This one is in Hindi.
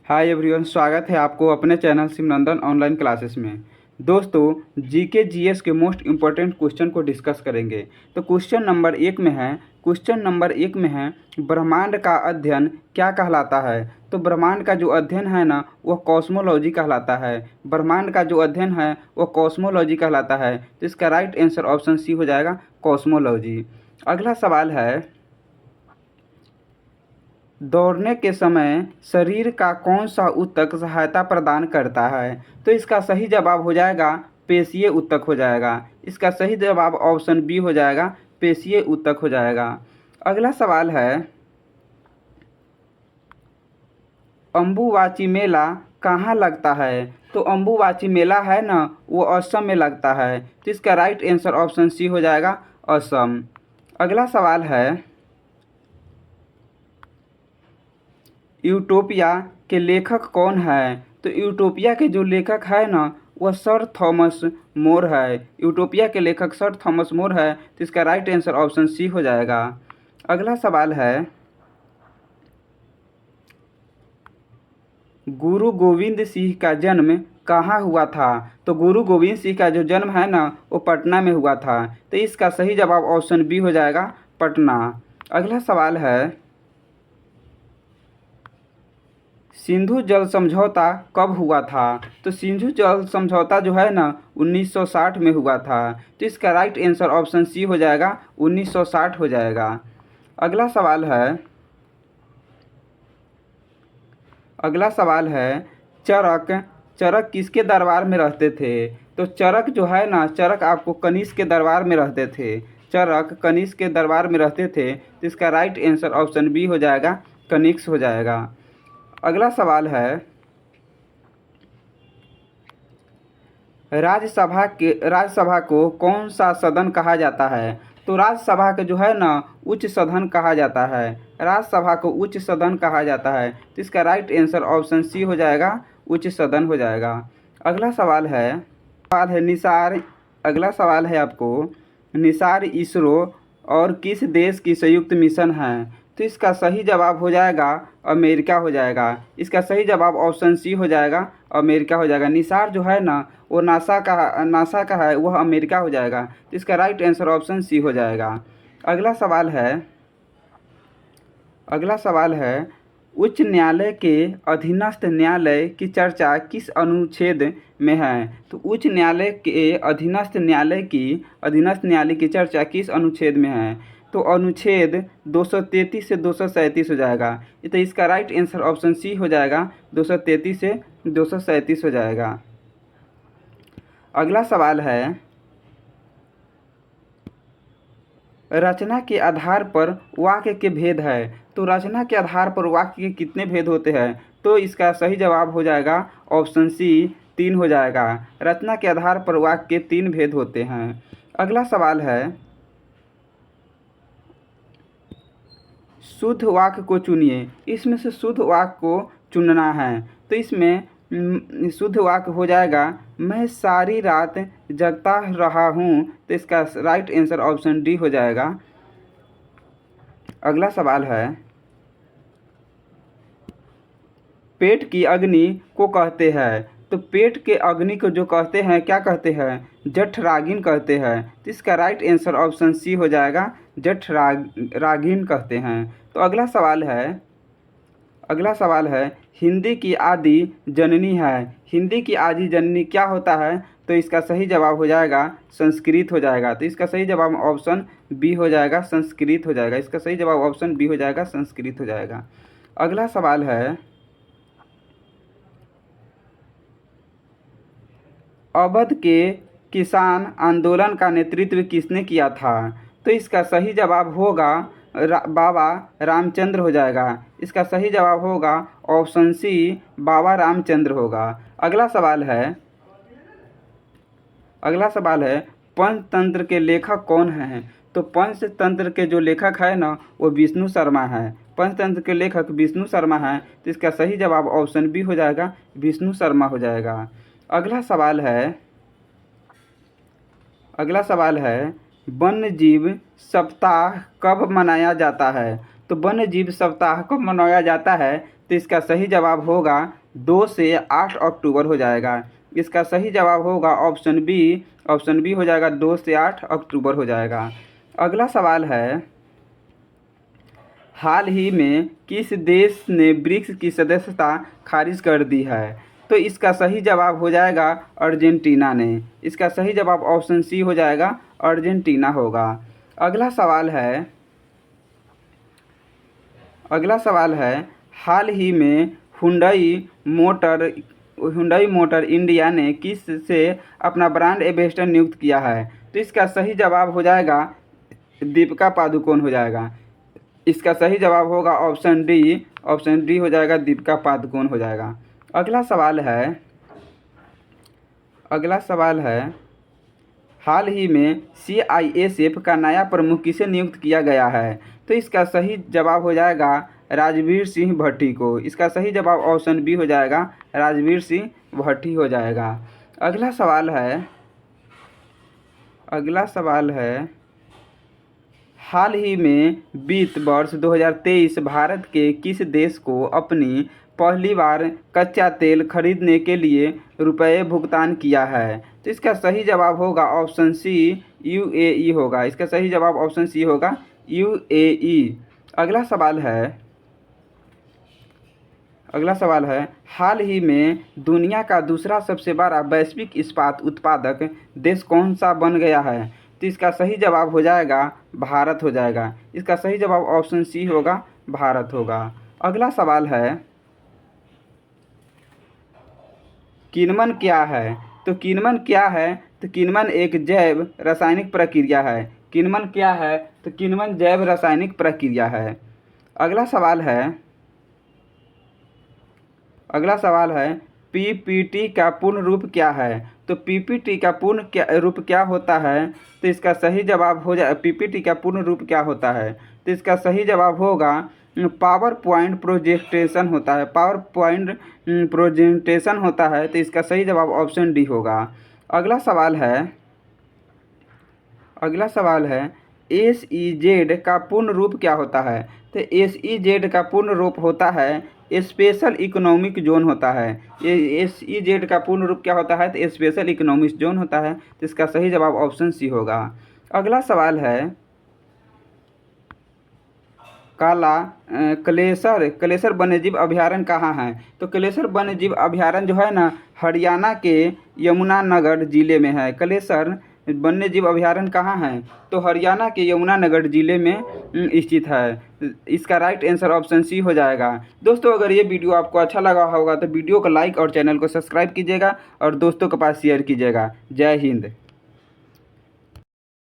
हाय एवरीवन, स्वागत है आपको अपने चैनल शिवनंदन ऑनलाइन क्लासेस में। दोस्तों, जीके जीएस के मोस्ट इम्पोर्टेंट क्वेश्चन को डिस्कस करेंगे। तो क्वेश्चन नंबर एक में है ब्रह्मांड का अध्ययन क्या कहलाता है। तो ब्रह्मांड का जो अध्ययन है ना, वह कॉस्मोलॉजी कहलाता है। ब्रह्मांड का जो अध्ययन है वह कॉस्मोलॉजी कहलाता है। तो इसका राइट आंसर ऑप्शन सी हो जाएगा, कॉस्मोलॉजी। अगला सवाल है, दौड़ने के समय शरीर का कौन सा ऊतक सहायता प्रदान करता है। तो इसका सही जवाब हो जाएगा पेशीय ऊतक हो जाएगा। इसका सही जवाब ऑप्शन बी हो जाएगा, पेशीय ऊतक हो जाएगा। अगला सवाल है, अम्बुवाची मेला कहाँ लगता है। तो अम्बुवाची मेला है ना, वो असम में लगता है। तो इसका राइट आंसर ऑप्शन सी हो जाएगा, असम। अगला सवाल है, यूटोपिया के लेखक कौन है। तो यूटोपिया के जो लेखक है ना, वह सर थॉमस मोर है। यूटोपिया के लेखक सर थॉमस मोर है। तो इसका राइट आंसर ऑप्शन सी हो जाएगा। अगला सवाल है, गुरु गोविंद सिंह का जन्म कहाँ हुआ था। तो गुरु गोविंद सिंह का जो जन्म है ना, वो पटना में हुआ था। तो इसका सही जवाब ऑप्शन बी हो जाएगा, पटना। अगला सवाल है, सिंधु जल समझौता कब हुआ था। तो सिंधु जल समझौता जो है ना, 1960 में हुआ था। तो इसका राइट आंसर ऑप्शन सी हो जाएगा, 1960 हो जाएगा। अगला सवाल है, चरक चरक किसके दरबार में रहते थे। तो चरक जो है ना, चरक आपको कनिष्क के दरबार में रहते थे। चरक कनिष्क के दरबार में रहते थे। तो इसका राइट आंसर ऑप्शन बी हो जाएगा, कनिष्क हो जाएगा। अगला सवाल है, राज्यसभा को कौन सा सदन कहा जाता है। तो राज्यसभा का जो है ना, उच्च सदन कहा जाता है। राज्यसभा को उच्च सदन कहा जाता है। तो इसका राइट आंसर ऑप्शन सी हो जाएगा, उच्च सदन हो जाएगा। अगला सवाल है निसार। अगला सवाल है आपको, निसार इसरो और किस देश की संयुक्त मिशन है। तो इसका सही जवाब हो जाएगा, अमेरिका हो जाएगा। इसका सही जवाब ऑप्शन सी हो जाएगा, अमेरिका हो जाएगा। निसार जो है ना, वो नासा का है, वह अमेरिका हो जाएगा। तो इसका राइट आंसर ऑप्शन सी हो जाएगा। अगला सवाल है, उच्च न्यायालय के अधीनस्थ न्यायालय की चर्चा किस अनुच्छेद में है। तो उच्च न्यायालय के अधीनस्थ न्यायालय की चर्चा किस अनुच्छेद में है। तो अनुच्छेद 233 से 237 हो जाएगा। तो इसका राइट आंसर ऑप्शन सी हो जाएगा, 233 से 237 हो जाएगा। अगला सवाल है, रचना के आधार पर वाक्य के भेद है। तो रचना के आधार पर वाक्य के कितने भेद होते हैं। तो इसका सही जवाब हो जाएगा ऑप्शन सी, 3 हो जाएगा। रचना के आधार पर वाक्य के 3 भेद होते हैं। अगला सवाल है, शुद्ध वाक्य को चुनिए। इसमें से शुद्ध वाक्य को चुनना है। तो इसमें शुद्ध वाक्य हो जाएगा, मैं सारी रात जगता रहा हूँ। तो इसका राइट आंसर ऑप्शन डी हो जाएगा। अगला सवाल है, पेट की अग्नि को कहते हैं। तो पेट के अग्नि को जो कहते हैं, क्या कहते हैं, जठराग्नि कहते हैं। तो इसका राइट आंसर ऑप्शन सी हो जाएगा, जठराग्नि कहते हैं। तो अगला सवाल है, हिंदी की आदि जननी है। हिंदी की आदि जननी क्या होता है। तो इसका सही जवाब हो जाएगा, संस्कृत हो जाएगा। तो इसका सही जवाब ऑप्शन बी हो जाएगा, संस्कृत हो जाएगा। इसका सही जवाब ऑप्शन बी हो जाएगा, संस्कृत हो जाएगा। अगला सवाल है, अवध के किसान आंदोलन का नेतृत्व किसने किया था। तो इसका सही जवाब होगा बाबा रामचंद्र हो जाएगा। इसका सही जवाब होगा ऑप्शन सी, बाबा रामचंद्र होगा। अगला सवाल है, पंचतंत्र के लेखक कौन हैं। तो पंचतंत्र के जो लेखक है ना, वो विष्णु शर्मा है। पंचतंत्र के लेखक विष्णु शर्मा हैं। तो इसका सही जवाब ऑप्शन बी हो जाएगा, विष्णु शर्मा हो जाएगा। अगला सवाल है, वन्य जीव सप्ताह कब मनाया जाता है। तो वन्य जीव सप्ताह कब मनाया जाता है। तो तो इसका सही जवाब होगा 2 से 8 अक्टूबर हो जाएगा। इसका सही जवाब होगा ऑप्शन बी हो जाएगा, 2 से 8 अक्टूबर हो जाएगा। अगला सवाल है, हाल ही में किस देश ने ब्रिक्स की सदस्यता खारिज कर दी है? तो इसका सही जवाब हो जाएगा अर्जेंटीना ने। इसका सही जवाब ऑप्शन सी हो जाएगा, अर्जेंटीना होगा। अगला सवाल है, हाल ही में हुंडई मोटर इंडिया ने किस से अपना ब्रांड एम्बेसडर नियुक्त किया है? तो इसका सही जवाब हो जाएगा दीपिका पादुकोण हो जाएगा। इसका सही जवाब होगा ऑप्शन डी हो जाएगा, दीपिका पादुकोण हो जाएगा। अगला सवाल है, हाल ही में CISF का नया प्रमुख किसे नियुक्त किया गया है? तो इसका सही जवाब हो जाएगा राजवीर सिंह भट्टी को। इसका सही जवाब ऑप्शन बी हो जाएगा, राजवीर सिंह भट्टी हो जाएगा। अगला सवाल है, हाल ही में वित्त वर्ष 2023 भारत के किस देश को अपनी पहली बार कच्चा तेल खरीदने के लिए रुपए भुगतान किया है? तो इसका सही जवाब होगा ऑप्शन सी, UAE होगा। इसका सही जवाब ऑप्शन सी होगा, UAE। अगला सवाल है, हाल ही में दुनिया का दूसरा सबसे बड़ा वैश्विक इस्पात उत्पादक देश कौन सा बन गया है? तो इसका सही जवाब हो जाएगा भारत हो जाएगा। इसका सही जवाब ऑप्शन सी होगा, भारत होगा। अगला सवाल है, किण्वन क्या है? तो किण्वन क्या है? तो किण्वन एक जैव रासायनिक प्रक्रिया है। किण्वन क्या है? तो किण्वन जैव रासायनिक प्रक्रिया है। अगला सवाल है, PPT का पूर्ण रूप क्या है? तो PPT का पूर्ण रूप क्या होता है? तो इसका सही जवाब हो जाए, PPT का पूर्ण रूप क्या होता है? तो इसका सही जवाब होगा पावर पॉइंट प्रोजेक्टेशन होता है। पावर पॉइंट प्रोजेंटेशन होता है। तो इसका सही जवाब ऑप्शन डी होगा। अगला सवाल है, SEZ का पूर्ण रूप क्या होता है? तो SEZ का पूर्ण रूप होता है स्पेशल इकोनॉमिक जोन होता है। ये SEZ का पूर्ण रूप क्या होता है? तो स्पेशल इकोनॉमिक जोन होता है। तो इसका सही जवाब ऑप्शन सी होगा। अगला सवाल है, कलेसर वन्यजीव अभयारण्य कहाँ है? तो कलेसर वन्यजीव अभयारण्य जो है ना, हरियाणा के यमुनानगर जिले में है। कलेसर वन्यजीव अभयारण्य कहाँ है? तो हरियाणा के यमुनानगर जिले में स्थित है। इसका राइट आंसर ऑप्शन सी हो जाएगा। दोस्तों, अगर ये वीडियो आपको अच्छा लगा होगा तो वीडियो को लाइक और चैनल को सब्सक्राइब कीजिएगा और दोस्तों के पास शेयर कीजिएगा। जय हिंद।